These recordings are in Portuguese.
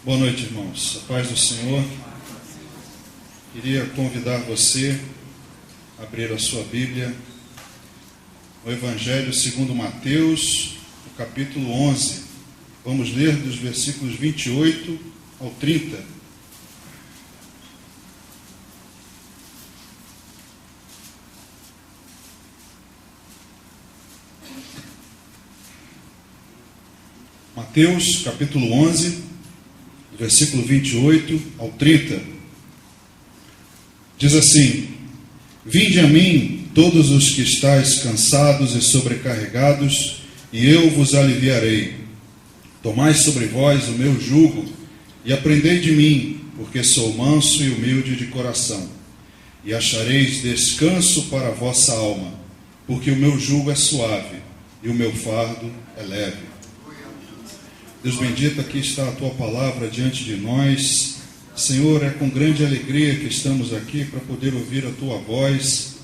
Boa noite, irmãos. A paz do Senhor. Queria convidar você a abrir a sua Bíblia no Evangelho segundo Mateus, no capítulo 11. Vamos ler dos versículos 28 ao 30. Mateus, capítulo 11, versículo 28 ao 30. Diz assim: Vinde a mim, todos os que estáis cansados e sobrecarregados, e eu vos aliviarei. Tomai sobre vós o meu jugo, e aprendei de mim, porque sou manso e humilde de coração, e achareis descanso para a vossa alma, porque o meu jugo é suave, e o meu fardo é leve. Deus bendito, aqui está a Tua palavra diante de nós. Senhor, é com grande alegria que estamos aqui para poder ouvir a Tua voz.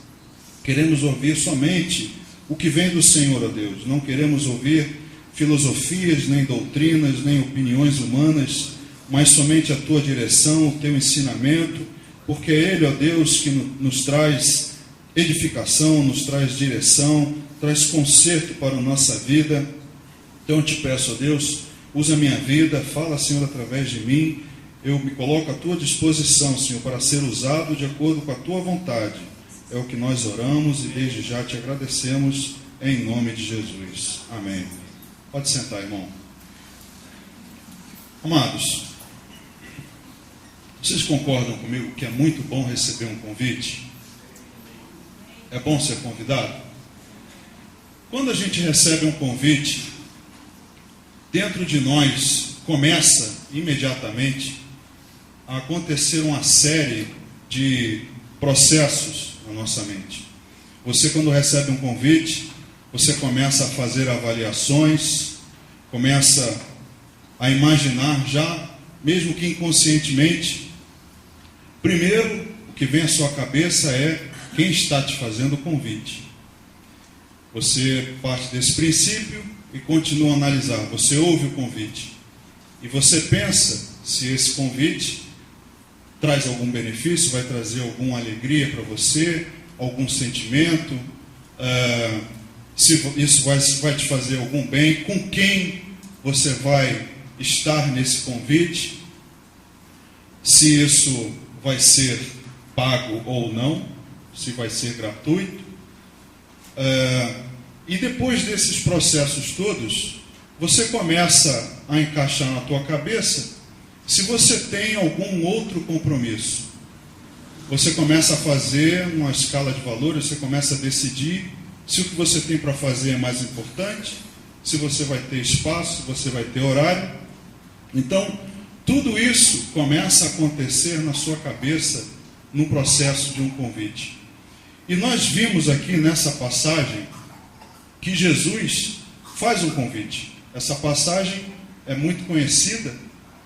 Queremos ouvir somente o que vem do Senhor, ó Deus. Não queremos ouvir filosofias, nem doutrinas, nem opiniões humanas, mas somente a Tua direção, o Teu ensinamento, porque é Ele, ó Deus, que nos traz edificação, nos traz direção, traz conserto para a nossa vida. Então eu te peço, ó Deus, usa a minha vida, fala, Senhor, através de mim. Eu me coloco à Tua disposição, Senhor, para ser usado de acordo com a Tua vontade. É o que nós oramos e desde já te agradecemos, em nome de Jesus. Amém. Pode sentar, irmão. Amados, vocês concordam comigo que é muito bom receber um convite? É bom ser convidado? Quando a gente recebe um convite, dentro de nós começa imediatamente a acontecer uma série de processos na nossa mente. Você, quando recebe um convite, você começa a fazer avaliações, começa a imaginar já, mesmo que inconscientemente. Primeiro, o que vem à sua cabeça é quem está te fazendo o convite. Você parte desse princípio e continua a analisar. Você ouve o convite e você pensa se esse convite traz algum benefício, vai trazer alguma alegria para você, algum sentimento, se isso vai te fazer algum bem, com quem você vai estar nesse convite, se isso vai ser pago ou não, se vai ser gratuito. E depois desses processos todos, você começa a encaixar na tua cabeça se você tem algum outro compromisso. Você começa a fazer uma escala de valores, você começa a decidir se o que você tem para fazer é mais importante, se você vai ter espaço, se você vai ter horário. Então, tudo isso começa a acontecer na sua cabeça no processo de um convite. E nós vimos aqui nessa passagem que Jesus faz um convite. Essa passagem é muito conhecida,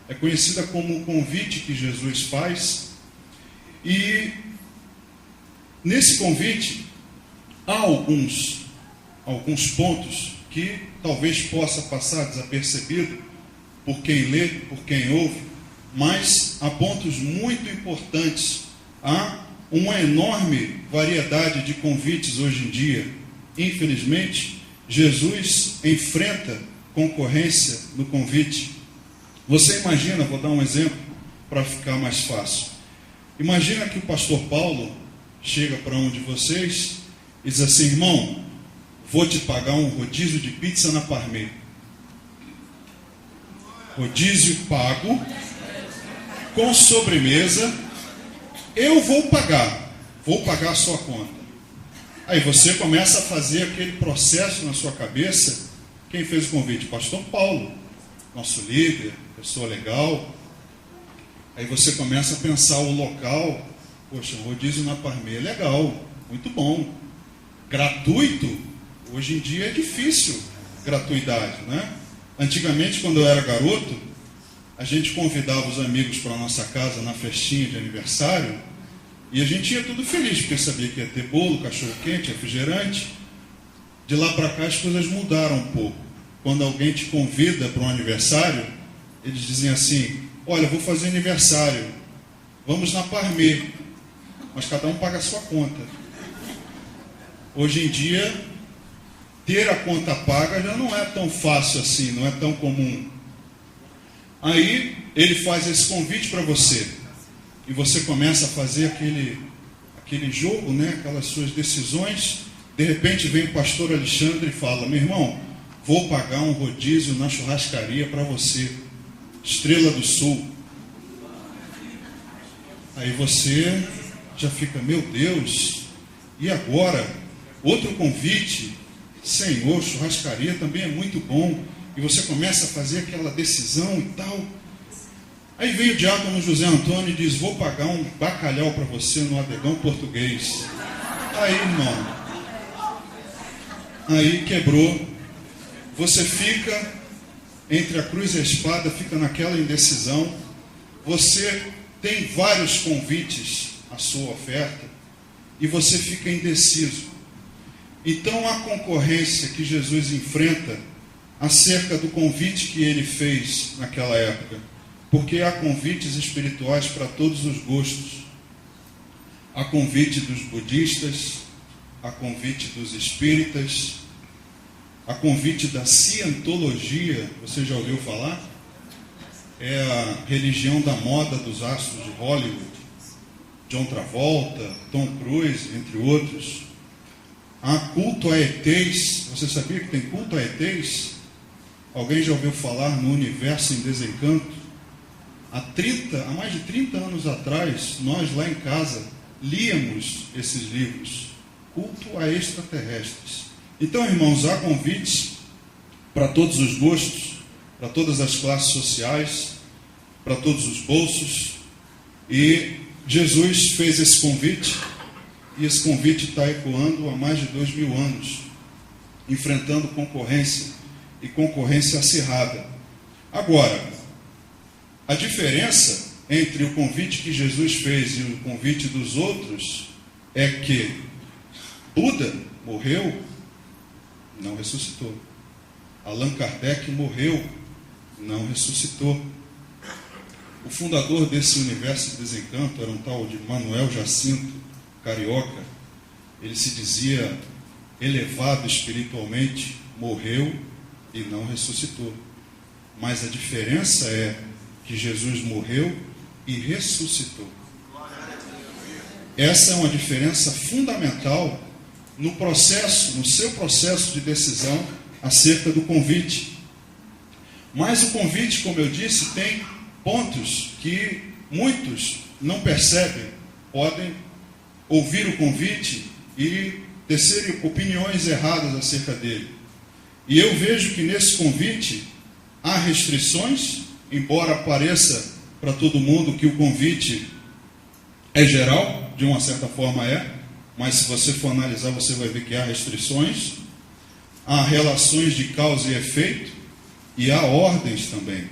é conhecida como o convite que Jesus faz. E nesse convite há alguns pontos que talvez possa passar desapercebido por quem lê, por quem ouve, mas há pontos muito importantes. Há uma enorme variedade de convites hoje em dia. Infelizmente, Jesus enfrenta concorrência no convite. Você imagina, vou dar um exemplo para ficar mais fácil. Imagina que o pastor Paulo chega para um de vocês e diz assim: irmão, vou te pagar um rodízio de pizza na Parmê. Rodízio pago, com sobremesa, eu vou pagar a sua conta. Aí você começa a fazer aquele processo na sua cabeça. Quem fez o convite? Pastor Paulo, nosso líder, pessoa legal. Aí você começa a pensar o local. Poxa, um rodízio na Parmê é legal, muito bom. Gratuito? Hoje em dia é difícil gratuidade, né? Antigamente, quando eu era garoto, a gente convidava os amigos para a nossa casa na festinha de aniversário. E a gente ia tudo feliz, porque sabia que ia ter bolo, cachorro-quente, refrigerante. De lá para cá as coisas mudaram um pouco. Quando alguém te convida para um aniversário, eles dizem assim: olha, vou fazer aniversário, vamos na Parmê, mas cada um paga a sua conta. Hoje em dia, ter a conta paga já não é tão fácil assim, não é tão comum. Aí ele faz esse convite para você, e você começa a fazer aquele jogo, né? Aquelas suas decisões. De repente vem o pastor Alexandre e fala: meu irmão, vou pagar um rodízio na churrascaria para você, Estrela do Sul. Aí você já fica: meu Deus, e agora? Outro convite? Senhor, churrascaria também é muito bom. E você começa a fazer aquela decisão e tal. Aí vem o diácono José Antônio e diz: vou pagar um bacalhau para você no Adegão Português. Aí, irmão, aí quebrou. Você fica entre a cruz e a espada, fica naquela indecisão. Você tem vários convites à sua oferta e você fica indeciso. Então a concorrência que Jesus enfrenta acerca do convite que ele fez naquela época, porque há convites espirituais para todos os gostos. Há convite dos budistas, há convite dos espíritas, há convite da cientologia. Você já ouviu falar? É a religião da moda dos astros de Hollywood, John Travolta, Tom Cruise, entre outros. Há culto a ETs. Você sabia que tem culto a ETs? Alguém já ouviu falar no Universo em Desencanto? Há mais de 30 anos atrás, nós lá em casa líamos esses livros. Culto a extraterrestres. Então, irmãos, há convites para todos os gostos, para todas as classes sociais, para todos os bolsos. E Jesus fez esse convite, e esse convite está ecoando há mais de 2000 anos, enfrentando concorrência, e concorrência acirrada. Agora, a diferença entre o convite que Jesus fez e o convite dos outros é que Buda morreu, não ressuscitou. Allan Kardec morreu, não ressuscitou. O fundador desse Universo de Desencanto era um tal de Manuel Jacinto, carioca. Ele se dizia elevado espiritualmente, morreu e não ressuscitou. Mas a diferença é que Jesus morreu e ressuscitou. Essa é uma diferença fundamental no seu processo de decisão acerca do convite. Mas o convite, como eu disse, tem pontos que muitos não percebem. Podem ouvir o convite e tecerem opiniões erradas acerca dele. E eu vejo que nesse convite há restrições, embora pareça para todo mundo que o convite é geral, de uma certa forma é, mas se você for analisar, você vai ver que há restrições, há relações de causa e efeito, e há ordens também.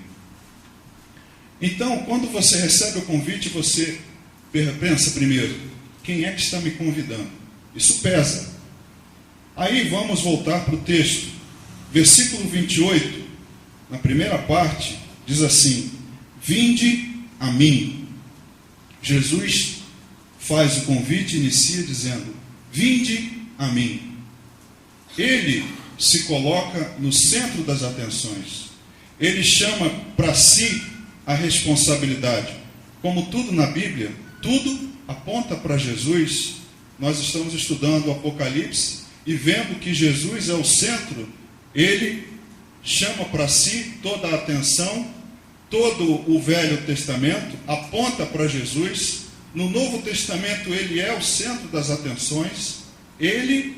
Então, quando você recebe o convite, você pensa primeiro: quem é que está me convidando? Isso pesa. Aí vamos voltar para o texto. Versículo 28, na primeira parte, diz assim: vinde a mim. Jesus faz o convite e inicia dizendo: vinde a mim. Ele se coloca no centro das atenções. Ele chama para si a responsabilidade. Como tudo na Bíblia, tudo aponta para Jesus. Nós estamos estudando o Apocalipse e vendo que Jesus é o centro. Ele chama para si toda a atenção. Todo o Velho Testamento aponta para Jesus. No Novo Testamento ele é o centro das atenções. Ele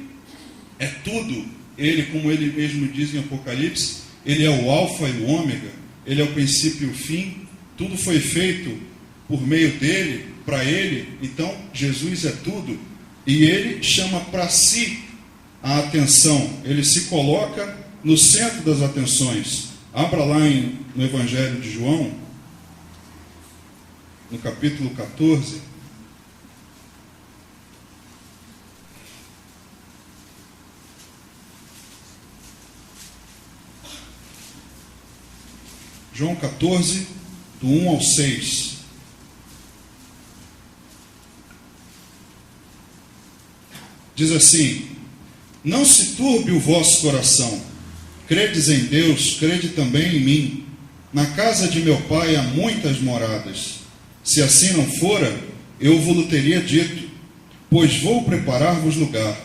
é tudo. Ele, como ele mesmo diz em Apocalipse, ele é o alfa e o ômega. Ele é o princípio e o fim. Tudo foi feito por meio dele, para ele. Então Jesus é tudo. E ele chama para si a atenção. Ele se coloca no centro das atenções. Abra lá no Evangelho de João, no capítulo 14. João 14, do 1 ao 6. Diz assim: não se turbe o vosso coração, credes em Deus, crede também em mim. Na casa de meu pai há muitas moradas. Se assim não fora, eu vos teria dito, pois vou preparar-vos lugar.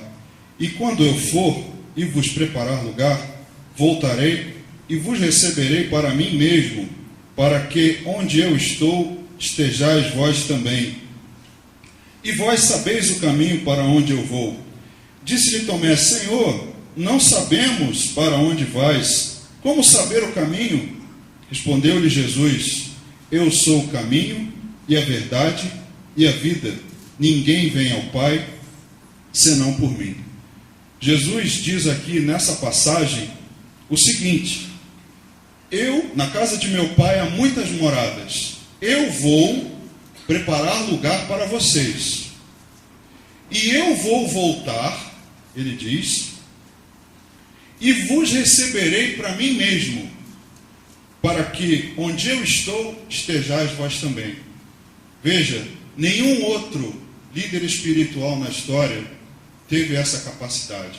E quando eu for e vos preparar lugar, voltarei e vos receberei para mim mesmo, para que onde eu estou, estejais vós também. E vós sabeis o caminho para onde eu vou. Disse-lhe Tomé: Senhor, não sabemos para onde vais. Como saber o caminho? Respondeu-lhe Jesus: eu sou o caminho e a verdade e a vida. Ninguém vem ao Pai senão por mim. Jesus diz aqui nessa passagem o seguinte: na casa de meu pai há muitas moradas. Eu vou preparar lugar para vocês. E eu vou voltar, ele diz, e vos receberei para mim mesmo, para que onde eu estou, estejais vós também. Veja, nenhum outro líder espiritual na história teve essa capacidade.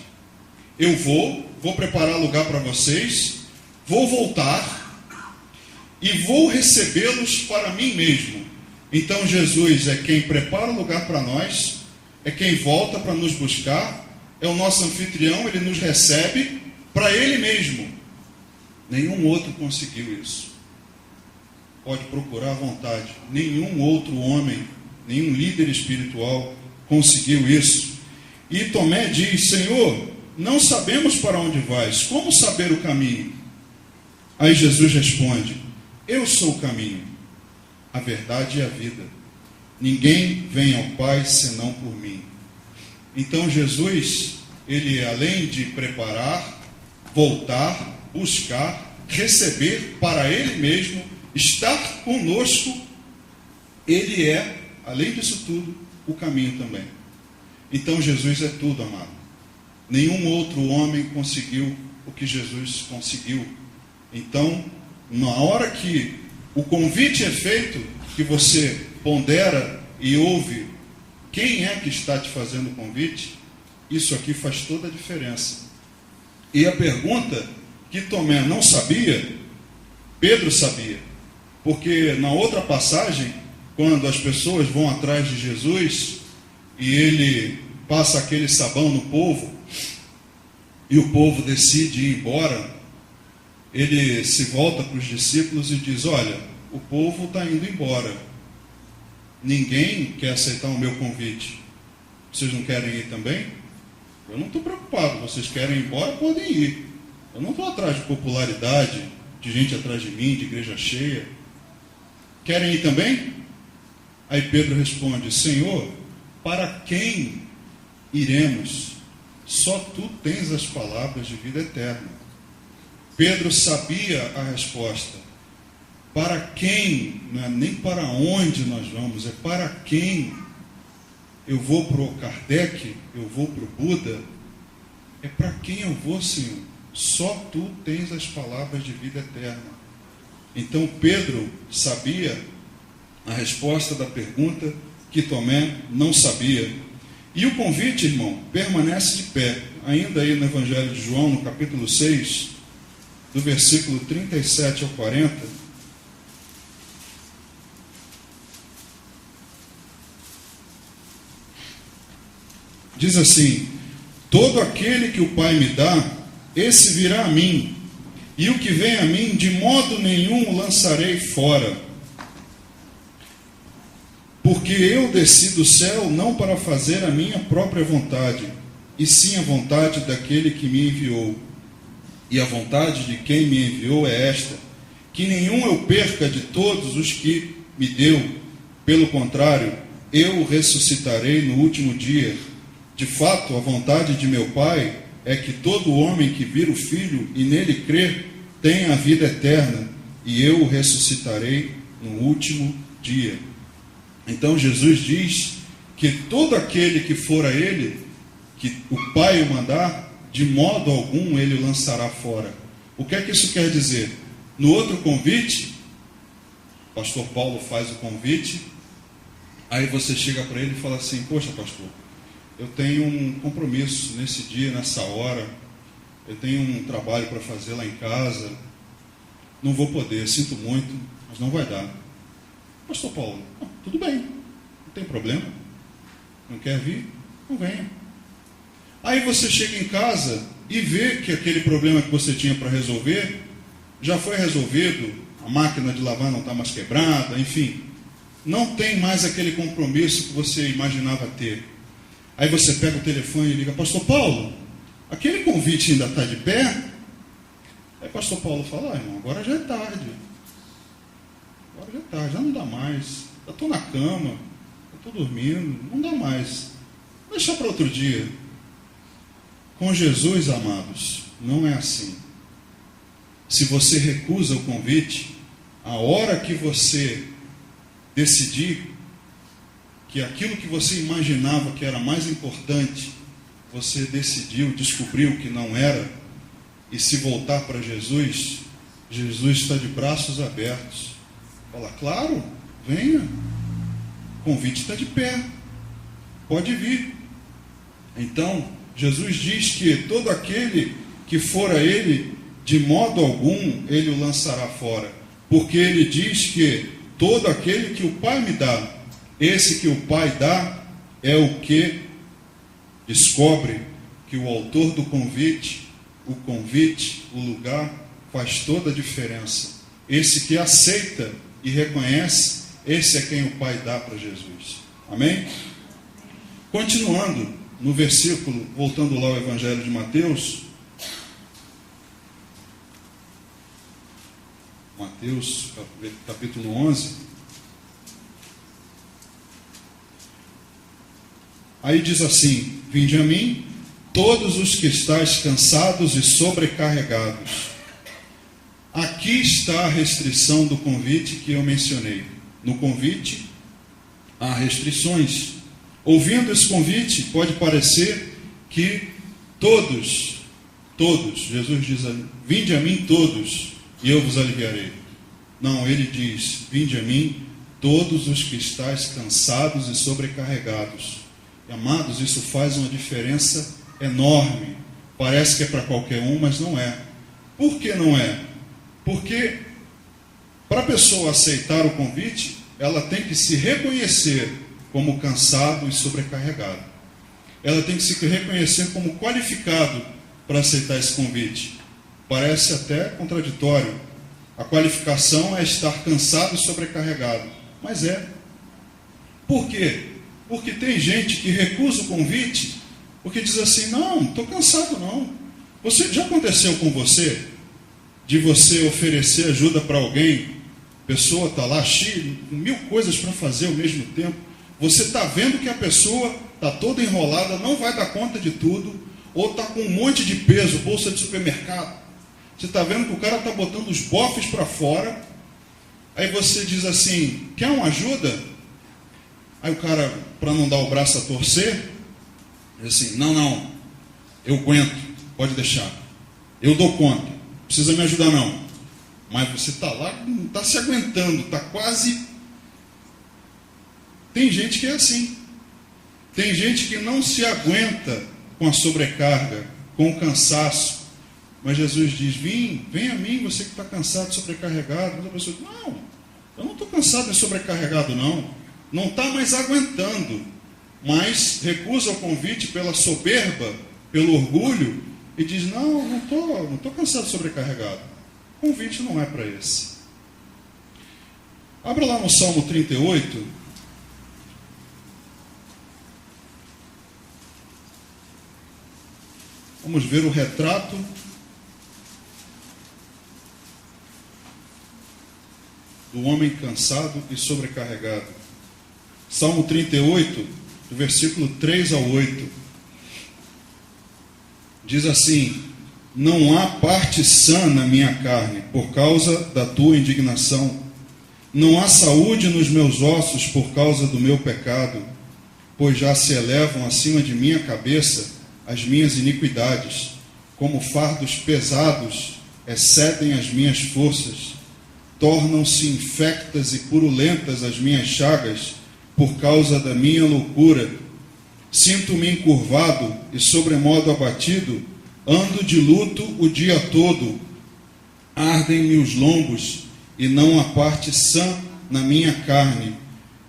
Eu vou preparar lugar para vocês, vou voltar e vou recebê-los para mim mesmo. Então Jesus é quem prepara o lugar para nós, é quem volta para nos buscar, é o nosso anfitrião, ele nos recebe para ele mesmo. Nenhum outro conseguiu isso. Pode procurar à vontade. Nenhum outro homem, nenhum líder espiritual conseguiu isso. E Tomé diz: Senhor, não sabemos para onde vais, como saber o caminho? Aí Jesus responde: eu sou o caminho, a verdade e a vida. Ninguém vem ao Pai senão por mim. Então Jesus, ele além de preparar, voltar, buscar, receber para ele mesmo, estar conosco, ele é, além disso tudo, o caminho também. Então Jesus é tudo, amado. Nenhum outro homem conseguiu o que Jesus conseguiu. Então, na hora que o convite é feito, que você pondera e ouve quem é que está te fazendo o convite, isso aqui faz toda a diferença. E a pergunta que Tomé não sabia, Pedro sabia. Porque na outra passagem, quando as pessoas vão atrás de Jesus e ele passa aquele sabão no povo e o povo decide ir embora, ele se volta para os discípulos e diz: olha, o povo está indo embora. Ninguém quer aceitar o meu convite. Vocês não querem ir também? Eu não estou preocupado. Vocês querem ir embora, podem ir. Eu não estou atrás de popularidade, de gente atrás de mim, de igreja cheia. Querem ir também? Aí Pedro responde: Senhor, para quem iremos? Só tu tens as palavras de vida eterna. Pedro sabia a resposta. Para quem, não é nem para onde nós vamos, é para quem. Eu vou para o Kardec, eu vou para o Buda, é para quem eu vou, Senhor. Só tu tens as palavras de vida eterna. Então Pedro sabia a resposta da pergunta que Tomé não sabia. E o convite, irmão, permanece de pé. Ainda aí no Evangelho de João, no capítulo 6, do versículo 37 ao 40, diz assim: todo aquele que o Pai me dá, esse virá a mim, e o que vem a mim, de modo nenhum o lançarei fora. Porque eu desci do céu não para fazer a minha própria vontade, e sim a vontade daquele que me enviou. E a vontade de quem me enviou é esta: que nenhum eu perca de todos os que me deu. Pelo contrário, eu o ressuscitarei no último dia. De fato, a vontade de meu Pai é que todo homem que vir o Filho e nele crer tenha a vida eterna, e eu o ressuscitarei no último dia. Então Jesus diz que todo aquele que for a ele, que o Pai o mandar, de modo algum ele o lançará fora. O que é que isso quer dizer? No outro convite, pastor Paulo faz o convite, aí você chega para ele e fala assim: poxa, pastor, eu tenho um compromisso nesse dia, nessa hora, eu tenho um trabalho para fazer lá em casa, não vou poder, sinto muito, mas não vai dar. Pastor Paulo, tudo bem, não tem problema, não quer vir? Não venha. Aí você chega em casa e vê que aquele problema que você tinha para resolver já foi resolvido, a máquina de lavar não está mais quebrada, enfim, não tem mais aquele compromisso que você imaginava ter. Aí você pega o telefone e liga: pastor Paulo, aquele convite ainda está de pé? Aí pastor Paulo fala: irmão, agora já é tarde. Agora já é tarde, já não dá mais. Eu estou na cama, eu estou dormindo, não dá mais. Deixa para outro dia. Com Jesus, amados, não é assim. Se você recusa o convite, a hora que você decidir que aquilo que você imaginava que era mais importante, você decidiu, descobriu que não era, e se voltar para Jesus, Jesus está de braços abertos. Fala: claro, venha, o convite está de pé, pode vir. Então, Jesus diz que todo aquele que for a Ele, de modo algum Ele o lançará fora, porque Ele diz que todo aquele que o Pai me dá, esse que o Pai dá, é o que descobre que o autor do convite, o lugar, faz toda a diferença. Esse que aceita e reconhece, esse é quem o Pai dá para Jesus. Amém? Continuando no versículo, voltando lá ao Evangelho de Mateus, capítulo 11, aí diz assim: vinde a mim, todos os que estáis cansados e sobrecarregados. Aqui está a restrição do convite que eu mencionei. No convite há restrições. Ouvindo esse convite, pode parecer que todos, Jesus diz: vinde a mim todos, e eu vos aliviarei. Não, ele diz: vinde a mim todos os que estáis cansados e sobrecarregados. E, amados, isso faz uma diferença enorme. Parece que é para qualquer um, mas não é. Por que não é? Porque para a pessoa aceitar o convite, ela tem que se reconhecer como cansado e sobrecarregado. Ela tem que se reconhecer como qualificado para aceitar esse convite. Parece até contraditório. A qualificação é estar cansado e sobrecarregado. Mas é. Por quê? Porque tem gente que recusa o convite porque diz assim: não estou cansado não. Já aconteceu com você de você oferecer ajuda para alguém, a pessoa está lá cheia, com 1000 coisas para fazer ao mesmo tempo, você está vendo que a pessoa está toda enrolada, não vai dar conta de tudo, ou está com um monte de peso, bolsa de supermercado, você está vendo que o cara está botando os bofes para fora, aí você diz assim: quer uma ajuda? Aí o cara, para não dar o braço a torcer, diz assim: não, eu aguento, pode deixar, eu dou conta, não precisa me ajudar não. Mas você está lá, não está se aguentando, está quase... Tem gente que é assim. Tem gente que não se aguenta com a sobrecarga, com o cansaço. Mas Jesus diz: vem a mim, você que está cansado, sobrecarregado. Mas a pessoa diz: não, eu não estou cansado e sobrecarregado não. Não está mais aguentando, mas recusa o convite pela soberba, pelo orgulho, e diz: não estou cansado e sobrecarregado. O convite não é para esse. Abra lá no Salmo 38. Vamos ver o retrato do homem cansado e sobrecarregado. Salmo 38, do versículo 3 ao 8. Diz assim: não há parte sã na minha carne, por causa da tua indignação. Não há saúde nos meus ossos, por causa do meu pecado, pois já se elevam acima de minha cabeça as minhas iniquidades, como fardos pesados excedem as minhas forças. tornam-se infectas e purulentas as minhas chagas por causa da minha loucura. Sinto-me encurvado e sobremodo abatido, ando de luto o dia todo. Ardem-me os lombos e não há parte sã na minha carne.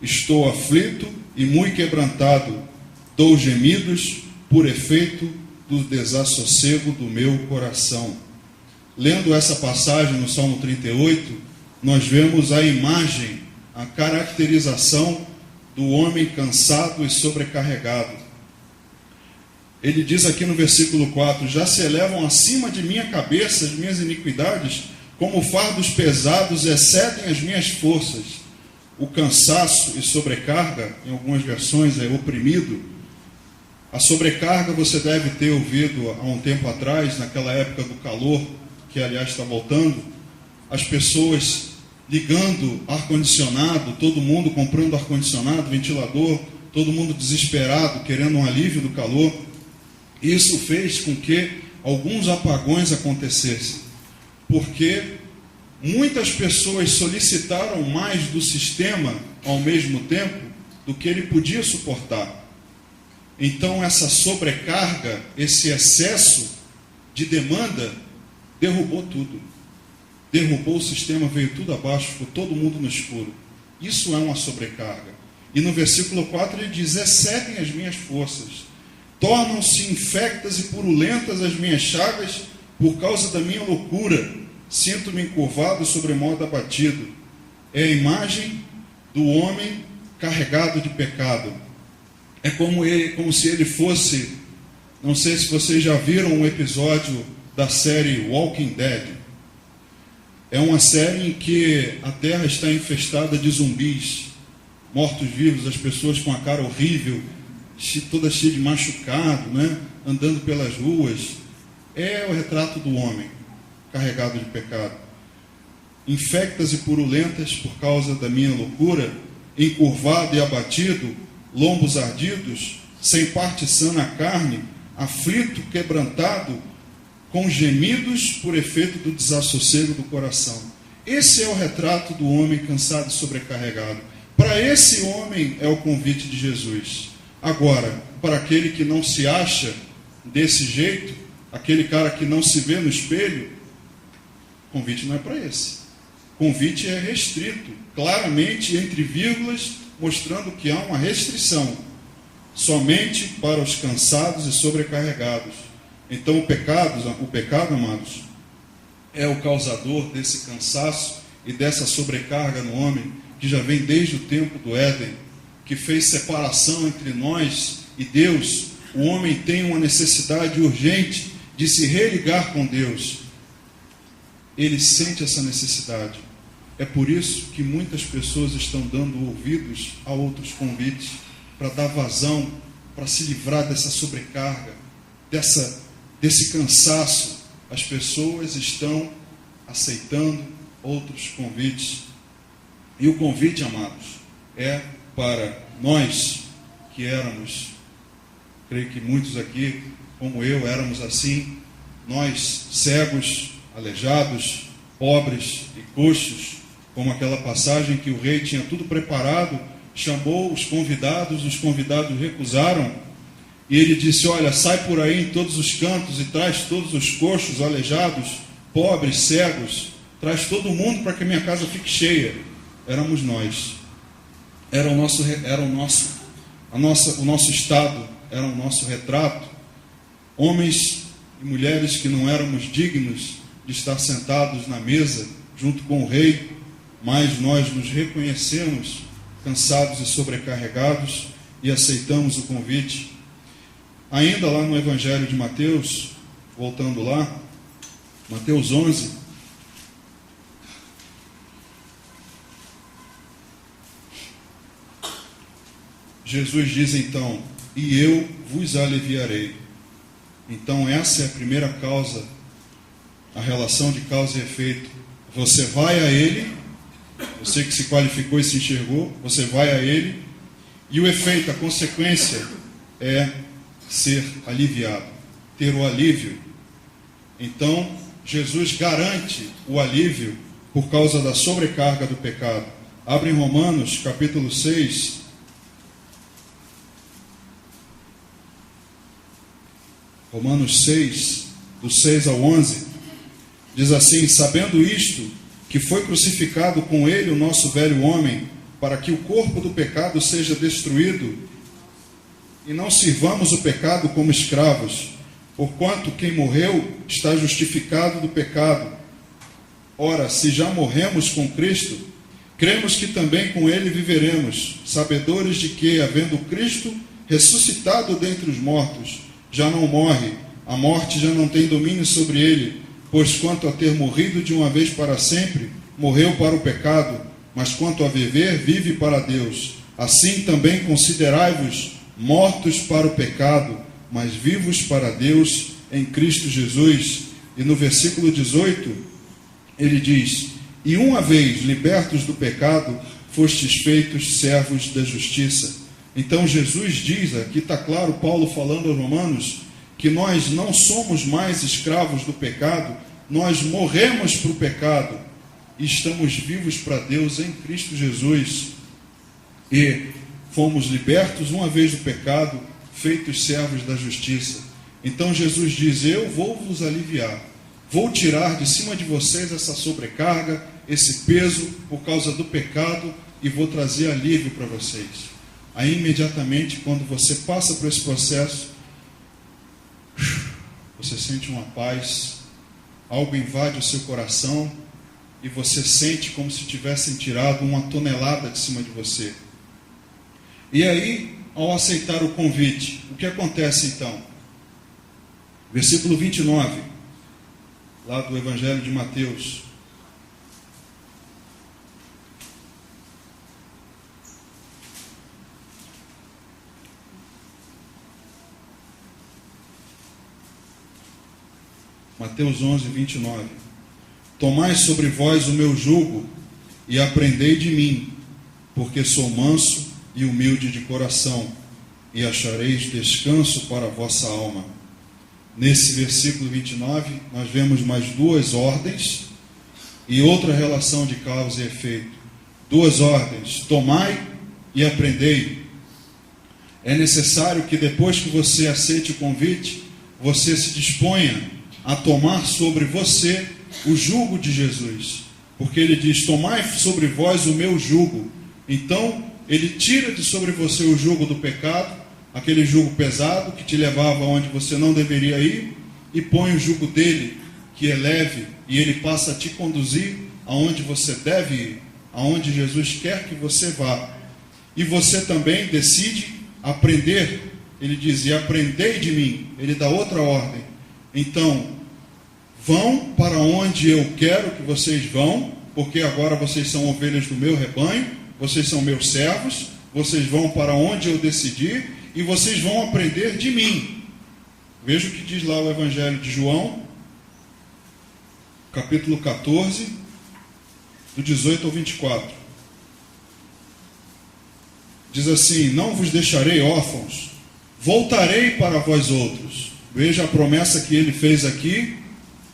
Estou aflito e muito quebrantado, dou gemidos por efeito do desassossego do meu coração. Lendo essa passagem no Salmo 38, nós vemos a imagem, a caracterização do homem cansado e sobrecarregado. Ele diz aqui no versículo 4, já se elevam acima de minha cabeça as minhas iniquidades, como fardos pesados excedem as minhas forças. O cansaço e sobrecarga, em algumas versões é oprimido. A sobrecarga você deve ter ouvido há um tempo atrás, naquela época do calor, que aliás está voltando, as pessoas ligando ar-condicionado, todo mundo comprando ar-condicionado, ventilador, todo mundo desesperado, querendo um alívio do calor. Isso fez com que alguns apagões acontecessem, porque muitas pessoas solicitaram mais do sistema ao mesmo tempo do que ele podia suportar. Então essa sobrecarga, esse excesso de demanda, derrubou tudo. Derrubou o sistema, veio tudo abaixo, ficou todo mundo no escuro. Isso é uma sobrecarga. E no versículo 4 ele diz, excedem as minhas forças, tornam-se infectas e purulentas as minhas chagas por causa da minha loucura. Sinto-me encurvado, sobremodo abatido. É a imagem do homem carregado de pecado. É como se ele fosse, não sei se vocês já viram um episódio da série Walking Dead. É uma série em que a terra está infestada de zumbis, mortos-vivos, as pessoas com a cara horrível, toda cheia de machucado, né? Andando pelas ruas. É o retrato do homem carregado de pecado. Infectas e purulentas por causa da minha loucura, encurvado e abatido, lombos ardidos, sem parte sã na carne, aflito, quebrantado, com gemidos por efeito do desassossego do coração. Esse é o retrato do homem cansado e sobrecarregado. Para esse homem é o convite de Jesus. Agora, para aquele que não se acha desse jeito, aquele cara que não se vê no espelho, o convite não é para esse. O convite é restrito, claramente entre vírgulas, mostrando que há uma restrição, somente para os cansados e sobrecarregados. Então o pecado, amados, é o causador desse cansaço e dessa sobrecarga no homem, que já vem desde o tempo do Éden, que fez separação entre nós e Deus. O homem tem uma necessidade urgente de se religar com Deus. Ele sente essa necessidade. É por isso que muitas pessoas estão dando ouvidos a outros convites, para dar vazão, para se livrar dessa sobrecarga, desse cansaço. As pessoas estão aceitando outros convites. E o convite, amados, é para nós que éramos, creio que muitos aqui, como eu, éramos assim, nós cegos, aleijados, pobres e coxos, como aquela passagem que o rei tinha tudo preparado, chamou os convidados recusaram, e ele disse, olha, sai por aí em todos os cantos e traz todos os coxos, aleijados, pobres, cegos, traz todo mundo para que a minha casa fique cheia. Éramos nós. O nosso estado, era o nosso retrato. Homens e mulheres que não éramos dignos de estar sentados na mesa junto com o rei, mas nós nos reconhecemos cansados e sobrecarregados e aceitamos o convite. Ainda lá no Evangelho de Mateus, voltando lá, Mateus 11, Jesus diz então, e eu vos aliviarei. Então essa é a primeira causa, a relação de causa e efeito. Você vai a Ele, você que se qualificou e se enxergou, você vai a Ele, e o efeito, a consequência é ser aliviado, ter o alívio. Então Jesus garante o alívio por causa da sobrecarga do pecado. Abre em Romanos, capítulo 6. Romanos 6, do 6 ao 11, diz assim: sabendo isto, que foi crucificado com ele o nosso velho homem, para que o corpo do pecado seja destruído, e não sirvamos o pecado como escravos, porquanto quem morreu está justificado do pecado. Ora, se já morremos com Cristo, cremos que também com ele viveremos, sabedores de que, havendo Cristo ressuscitado dentre os mortos, já não morre, a morte já não tem domínio sobre ele, pois quanto a ter morrido de uma vez para sempre, morreu para o pecado, mas quanto a viver, vive para Deus. Assim também considerai-vos mortos para o pecado, mas vivos para Deus em Cristo Jesus. E no versículo 18, ele diz: e uma vez libertos do pecado, fostes feitos servos da justiça. Então Jesus diz, aqui está claro, Paulo falando aos Romanos, que nós não somos mais escravos do pecado, nós morremos para o pecado e estamos vivos para Deus em Cristo Jesus. E fomos libertos uma vez do pecado, feitos servos da justiça. Então Jesus diz: eu vou vos aliviar, vou tirar de cima de vocês essa sobrecarga, esse peso por causa do pecado, e vou trazer alívio para vocês. Aí imediatamente, quando você passa por esse processo, você sente uma paz, algo invade o seu coração, e você sente como se tivessem tirado uma tonelada de cima de você. E aí, ao aceitar o convite, o que acontece então? Versículo 29, lá do Evangelho de Mateus. Mateus 11, 29. Tomai sobre vós o meu jugo e aprendei de mim, porque sou manso e humilde de coração, e achareis descanso para a vossa alma. Nesse versículo 29, nós vemos mais duas ordens e outra relação de causa e efeito. Duas ordens: tomai e aprendei. É necessário que depois que você aceite o convite, você se disponha a tomar sobre você o jugo de Jesus, porque ele diz: tomai sobre vós o meu jugo. Então ele tira de sobre você o jugo do pecado, aquele jugo pesado que te levava onde você não deveria ir, e põe o jugo dele, que é leve, e ele passa a te conduzir aonde você deve ir, aonde Jesus quer que você vá. E você também decide aprender. Ele diz: e aprendei de mim. Ele dá outra ordem. Então, vão para onde eu quero que vocês vão, porque agora vocês são ovelhas do meu rebanho, vocês são meus servos, vocês vão para onde eu decidir, e vocês vão aprender de mim. Veja o que diz lá o Evangelho de João, capítulo 14, do 18 ao 24. Diz assim: não vos deixarei órfãos, voltarei para vós outros. Veja a promessa que ele fez aqui,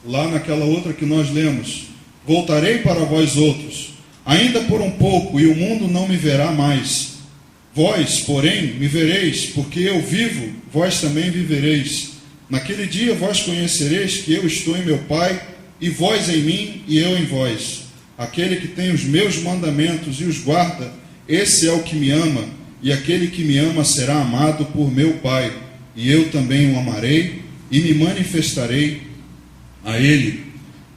lá naquela outra que nós lemos: voltarei para vós outros, ainda por um pouco, e o mundo não me verá mais. Vós, porém, me vereis, porque eu vivo, vós também vivereis. Naquele dia vós conhecereis que eu estou em meu Pai, e vós em mim, e eu em vós. Aquele que tem os meus mandamentos e os guarda, esse é o que me ama, e aquele que me ama será amado por meu Pai, e eu também o amarei, e me manifestarei a ele.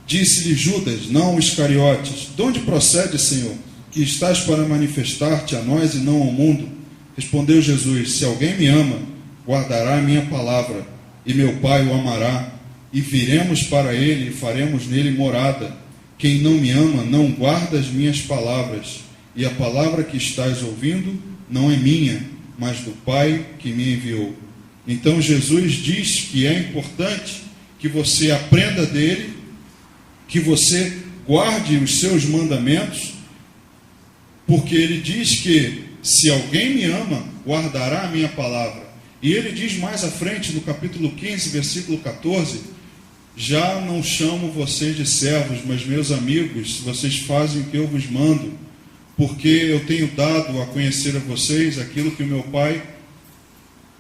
Disse-lhe Judas, não Iscariotes: de onde procede, Senhor, que estás para manifestar-te a nós e não ao mundo? Respondeu Jesus: se alguém me ama, guardará a minha palavra, e meu Pai o amará, e viremos para ele e faremos nele morada. Quem não me ama não guarda as minhas palavras, e a palavra que estás ouvindo não é minha, mas do Pai que me enviou. Então Jesus diz que é importante que você aprenda dele, que você guarde os seus mandamentos, porque ele diz que se alguém me ama, guardará a minha palavra. E ele diz mais à frente, no capítulo 15, versículo 14, Já não chamo vocês de servos, mas meus amigos, vocês fazem o que eu vos mando, porque eu tenho dado a conhecer a vocês aquilo que o meu Pai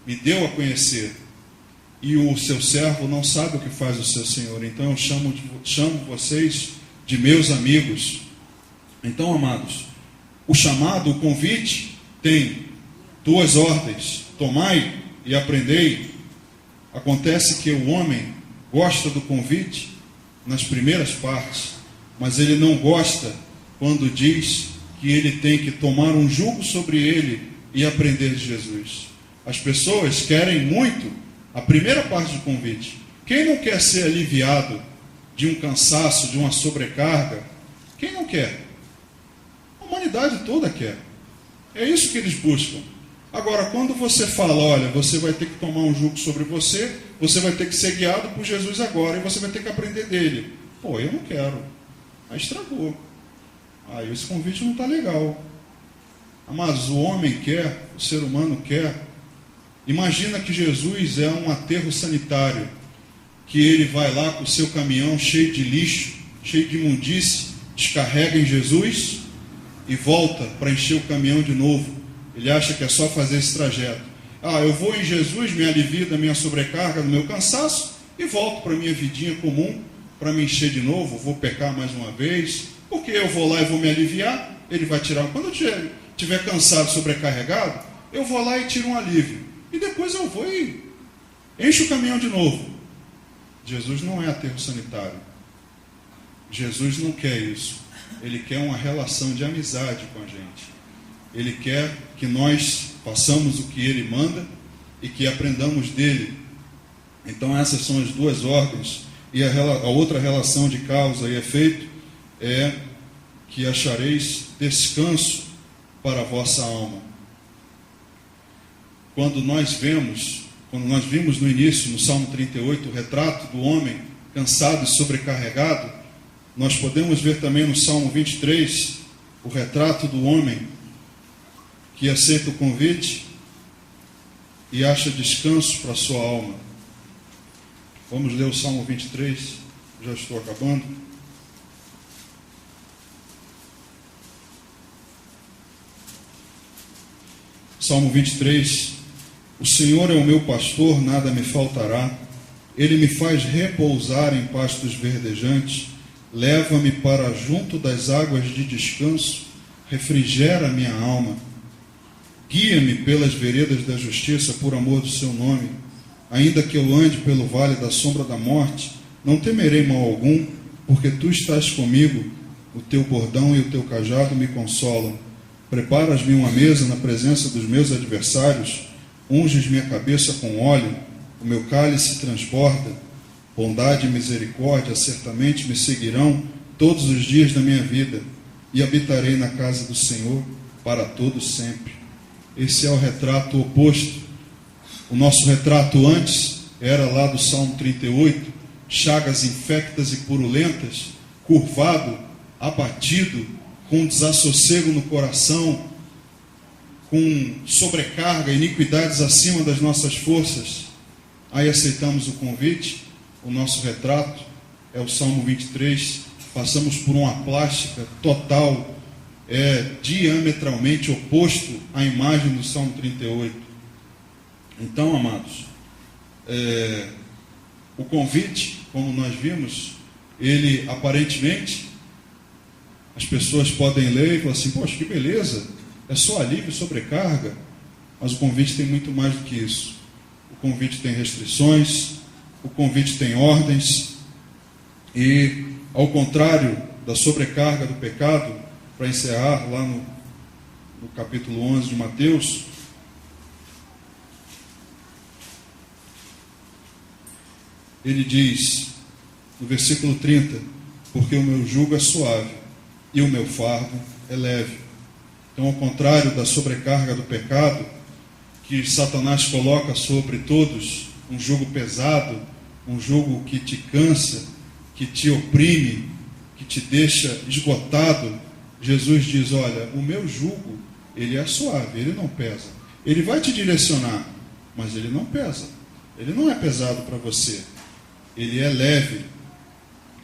me deu a conhecer. E o seu servo não sabe o que faz o seu senhor. Então eu chamo vocês de meus amigos. Então, amados, o chamado, o convite, tem duas ordens: tomai e aprendei. Acontece que o homem gosta do convite nas primeiras partes, mas ele não gosta quando diz que ele tem que tomar um jugo sobre ele e aprender de Jesus. As pessoas querem muito a primeira parte do convite. Quem não quer ser aliviado de um cansaço, de uma sobrecarga? Quem não quer? A humanidade toda quer. É isso que eles buscam. Agora, quando você fala, olha, você vai ter que tomar um jugo sobre você, você vai ter que ser guiado por Jesus agora, e você vai ter que aprender dele. Pô, eu não quero. Aí estragou. Aí esse convite não está legal. Mas o homem quer, o ser humano quer. Imagina que Jesus é um aterro sanitário, que ele vai lá com o seu caminhão cheio de lixo, cheio de imundície, descarrega em Jesus e volta para encher o caminhão de novo. Ele acha que é só fazer esse trajeto. Eu vou em Jesus, me alivio da minha sobrecarga, do meu cansaço, e volto para a minha vidinha comum, para me encher de novo, vou pecar mais uma vez, porque eu vou lá e vou me aliviar, ele vai tirar. Quando eu estiver cansado, sobrecarregado, eu vou lá e tiro um alívio. E depois eu vou e encho o caminhão de novo. Jesus não é aterro sanitário. Jesus não quer isso. Ele quer uma relação de amizade com a gente. Ele quer que nós façamos o que ele manda e que aprendamos dele. Então essas são as duas ordens. E a outra relação de causa e efeito é que achareis descanso para a vossa alma. Quando nós vimos no início, no Salmo 38, o retrato do homem cansado e sobrecarregado, nós podemos ver também no Salmo 23 o retrato do homem que aceita o convite e acha descanso para a sua alma. Vamos ler o Salmo 23, já estou acabando. Salmo 23, o Senhor é o meu pastor, nada me faltará. Ele me faz repousar em pastos verdejantes, leva-me para junto das águas de descanso, refrigera minha alma. Guia-me pelas veredas da justiça, por amor do seu nome. Ainda que eu ande pelo vale da sombra da morte, não temerei mal algum, porque tu estás comigo, o teu bordão e o teu cajado me consolam. Preparas-me uma mesa na presença dos meus adversários, unges minha cabeça com óleo, o meu cálice transborda. Bondade e misericórdia certamente me seguirão todos os dias da minha vida, e habitarei na casa do Senhor para todo sempre. Esse é o retrato oposto. O nosso retrato antes era lá do Salmo 38, chagas infectas e purulentas, curvado, abatido, com desassossego no coração, com sobrecarga, iniquidades acima das nossas forças. Aí aceitamos o convite. O nosso retrato é o Salmo 23. Passamos por uma plástica total, diametralmente oposto à imagem do Salmo 38. Então, amados, o convite, como nós vimos, ele aparentemente, as pessoas podem ler e falar assim, poxa, que beleza, é só alívio, sobrecarga, mas o convite tem muito mais do que isso. O convite tem restrições, o convite tem ordens, e ao contrário da sobrecarga do pecado, para encerrar lá no capítulo 11 de Mateus, ele diz, no versículo 30, porque o meu jugo é suave e o meu fardo é leve. Então, ao contrário da sobrecarga do pecado, que Satanás coloca sobre todos, um jugo pesado, um jugo que te cansa, que te oprime, que te deixa esgotado, Jesus diz, olha, o meu jugo, ele é suave, ele não pesa. Ele vai te direcionar, mas ele não pesa. Ele não é pesado para você. ele é leve.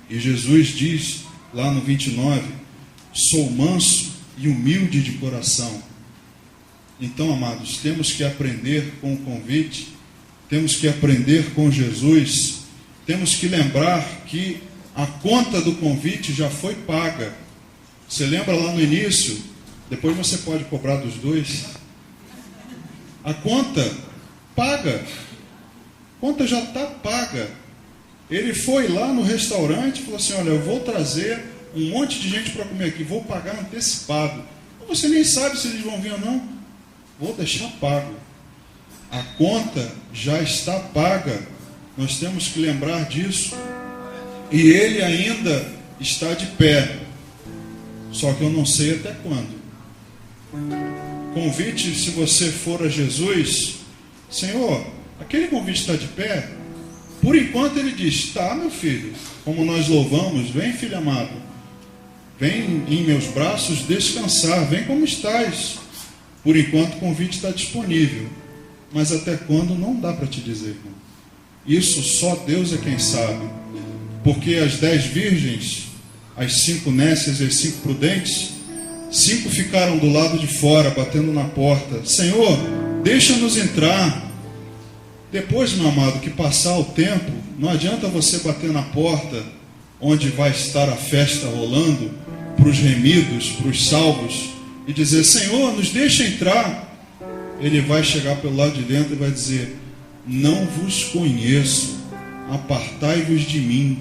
E Jesus diz lá no 29, sou manso e humilde de coração. Então, amados, temos que aprender com o convite, temos que aprender com Jesus, temos que lembrar que a conta do convite já foi paga. Você lembra lá no início? Depois você pode cobrar dos dois. A conta paga. A conta já está paga. Ele foi lá no restaurante e falou assim, olha, eu vou trazer um monte de gente para comer aqui, vou pagar antecipado. Você nem sabe se eles vão vir ou não. Vou deixar pago. A conta já está paga. Nós temos que lembrar disso. E ele ainda está de pé. Só que eu não sei até quando. Convite, se você for a Jesus, Senhor, aquele convite está de pé? Por enquanto ele diz, tá, meu filho, como nós louvamos, vem, filho amado, vem em meus braços descansar, vem como estás. Por enquanto o convite está disponível, mas até quando não dá para te dizer, irmão. Isso só Deus é quem sabe, porque as 10 virgens, as 5 nécias e as 5 prudentes, 5 ficaram do lado de fora, batendo na porta, Senhor, deixa-nos entrar. Depois, meu amado, que passar o tempo, não adianta você bater na porta onde vai estar a festa rolando, para os remidos, para os salvos, e dizer, Senhor, nos deixa entrar. Ele vai chegar pelo lado de dentro e vai dizer, não vos conheço, apartai-vos de mim.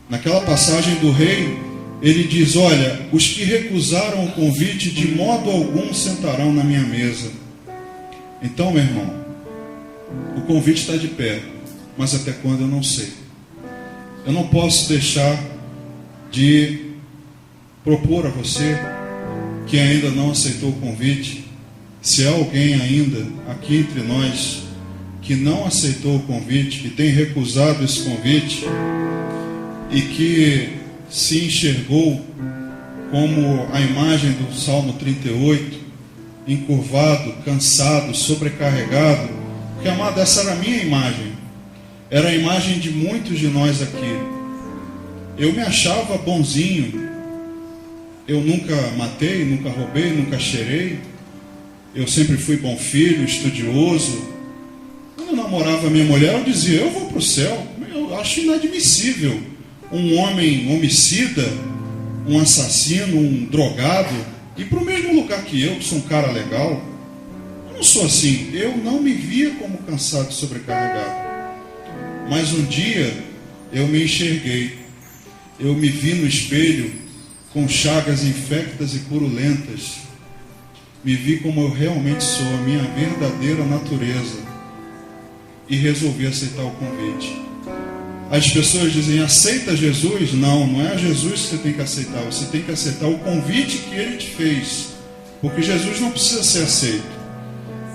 Naquela passagem do rei, ele diz, olha, os que recusaram o convite de modo algum sentarão na minha mesa. Então, meu irmão, o convite está de pé, mas até quando eu não sei. Eu não posso deixar de propor a você que ainda não aceitou o convite, se há alguém ainda aqui entre nós que não aceitou o convite, que tem recusado esse convite e que se enxergou como a imagem do Salmo 38, encurvado, cansado, sobrecarregado, porque, amado, essa era a minha imagem, era a imagem de muitos de nós aqui. Eu me achava bonzinho, eu nunca matei, nunca roubei, nunca cheirei, eu sempre fui bom filho, estudioso. Quando eu namorava minha mulher, eu dizia, eu vou para o céu. Eu acho inadmissível um homem homicida, um assassino, um drogado, ir para o mesmo lugar que eu sou um cara legal. Eu não sou assim, eu não me via como cansado e sobrecarregado. Mas um dia eu me enxerguei, eu me vi no espelho com chagas infectas e purulentas, me vi como eu realmente sou, a minha verdadeira natureza, e resolvi aceitar o convite. As pessoas dizem, aceita Jesus? Não, não é a Jesus que você tem que aceitar, você tem que aceitar o convite que Ele te fez, porque Jesus não precisa ser aceito,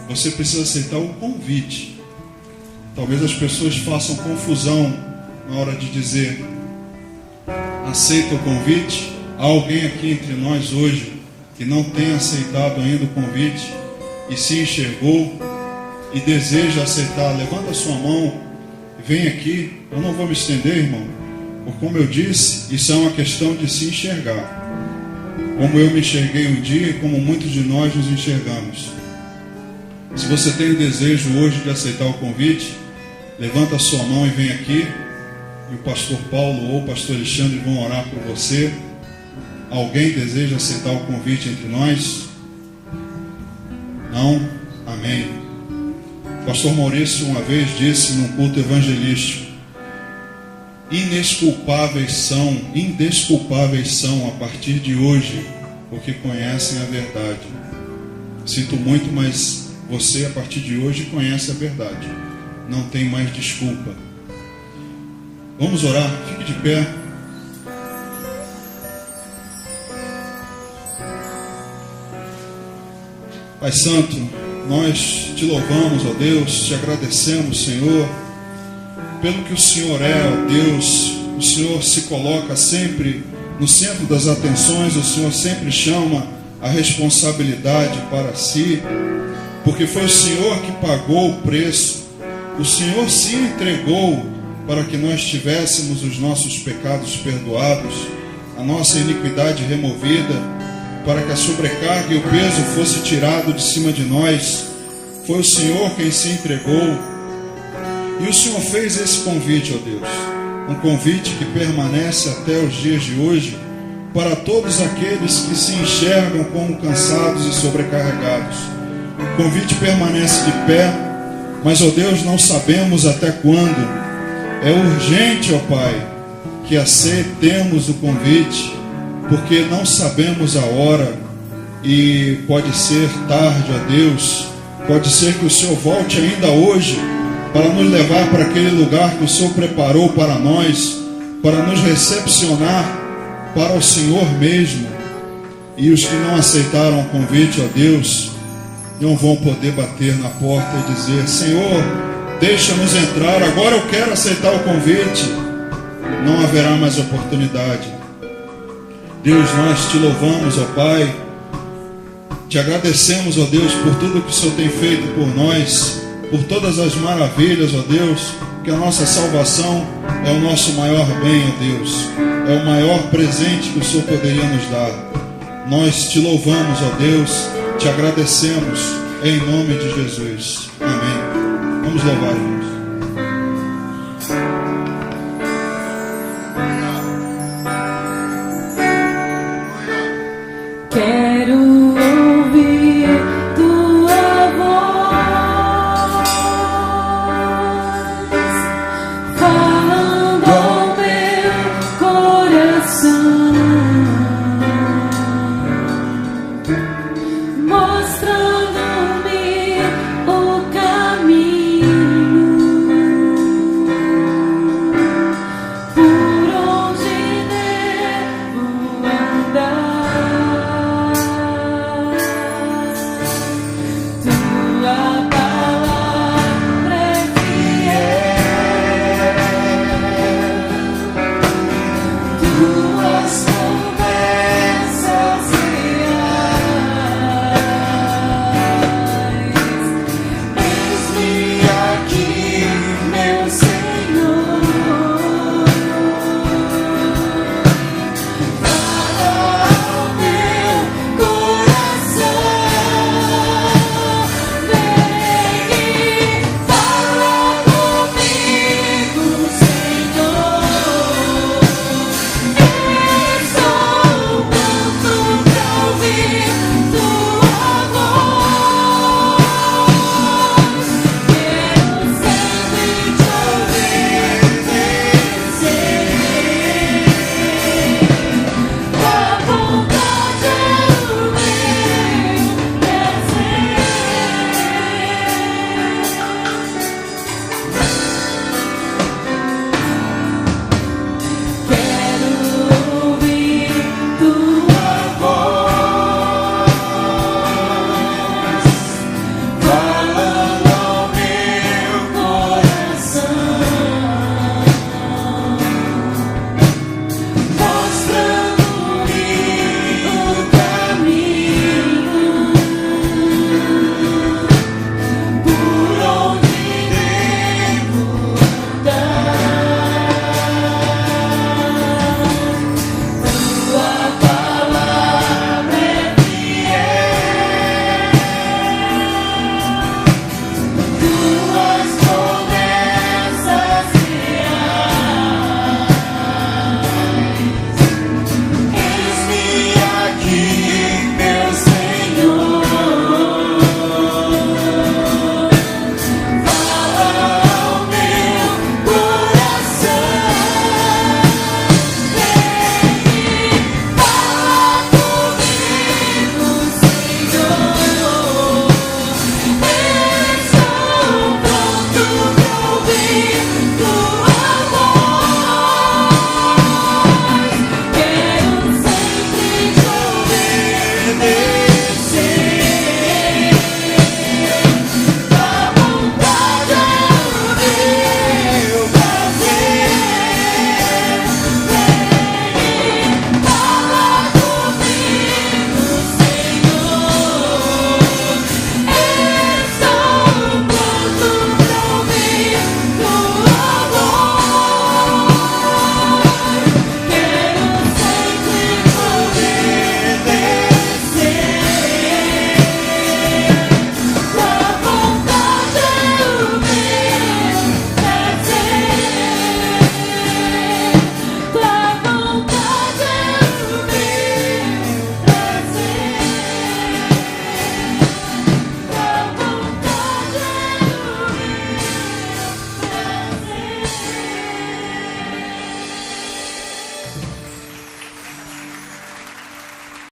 você precisa aceitar o convite. Talvez as pessoas façam confusão na hora de dizer, aceita o convite. Há alguém aqui entre nós hoje que não tem aceitado ainda o convite e se enxergou e deseja aceitar, levanta a sua mão e vem aqui. Eu não vou me estender, irmão, porque como eu disse, isso é uma questão de se enxergar, como eu me enxerguei um dia e como muitos de nós nos enxergamos. Se você tem o desejo hoje de aceitar o convite, levanta a sua mão e vem aqui, e o pastor Paulo ou o pastor Alexandre vão orar por você. Alguém deseja aceitar o convite entre nós? Não? Amém. O pastor Maurício uma vez disse num culto evangelístico, indesculpáveis são a partir de hoje, porque conhecem a verdade. Sinto muito, mas você a partir de hoje conhece a verdade. Não tem mais desculpa. Vamos orar, fique de pé. Pai Santo, nós te louvamos, ó Deus, te agradecemos, Senhor, pelo que o Senhor é, ó Deus. O Senhor se coloca sempre no centro das atenções, o Senhor sempre chama a responsabilidade para si, porque foi o Senhor que pagou o preço, o Senhor se entregou para que nós tivéssemos os nossos pecados perdoados, a nossa iniquidade removida, para que a sobrecarga e o peso fosse tirado de cima de nós. Foi o Senhor quem se entregou, e o Senhor fez esse convite, ó Deus, um convite que permanece até os dias de hoje, para todos aqueles que se enxergam como cansados e sobrecarregados. O convite permanece de pé, mas, ó Deus, não sabemos até quando. É urgente, ó Pai, que aceitemos o convite, porque não sabemos a hora, e pode ser tarde, ó Deus, pode ser que o Senhor volte ainda hoje, para nos levar para aquele lugar que o Senhor preparou para nós, para nos recepcionar para o Senhor mesmo. E os que não aceitaram o convite, ó Deus, não vão poder bater na porta e dizer: Senhor, deixa-nos entrar, agora eu quero aceitar o convite. Não haverá mais oportunidade. Deus, nós te louvamos, ó Pai, te agradecemos, ó Deus, por tudo que o Senhor tem feito por nós, por todas as maravilhas, ó Deus, que a nossa salvação é o nosso maior bem, ó Deus, é o maior presente que o Senhor poderia nos dar. Nós te louvamos, ó Deus, te agradecemos, em nome de Jesus. Amém. Vamos louvar, irmãos.